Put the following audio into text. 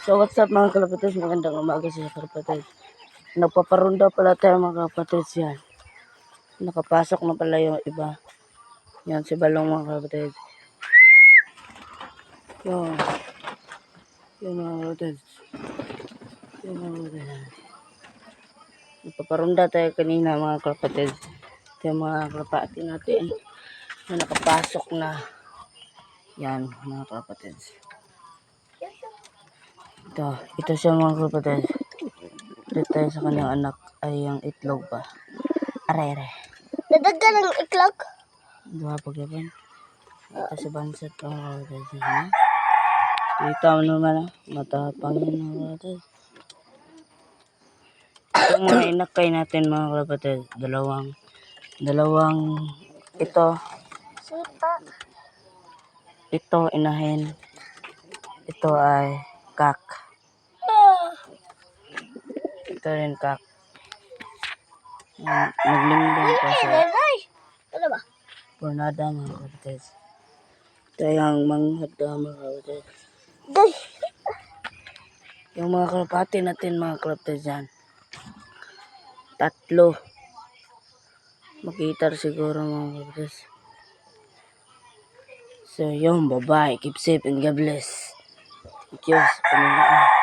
So what's up mga kalapatids, magandang umaga sa kalapatids. Nagpaparunda pala tayo mga kalapatids yan. Nakapasok na pala yung iba. Yan si Balong mga kalapatids. Yun mga kalapatids. Yun mga kalapatids. Nagpaparunda tayo kanina mga kalapatids. Ito yung mga kalapati natin na nakapasok na. Yan mga kalapatids. Ito siya mga kalapatids. Dito tayo sa kanyang anak ay yung itlog pa. Are. Nadagdag ng iklog? Dua pagyapan. Ito si Bansat mga kalapatids. Kita mo naman matapang yun mga kalapatids. Itong mga inakay natin mga kalapatids. Dalawang ito. Sipa. Ito inahin. Ito ay kak. Ito rin kak. Naglingdong pa siya. Ano ba? Pornada mga kalapatids. Ito yung manghada mga kalapatids. Day. Yung mga kalapati natin mga kalapatids yan. 3. Makita siguro mga kalapatids. So yung babae, keep safe and God bless. Diyos, Panginoon.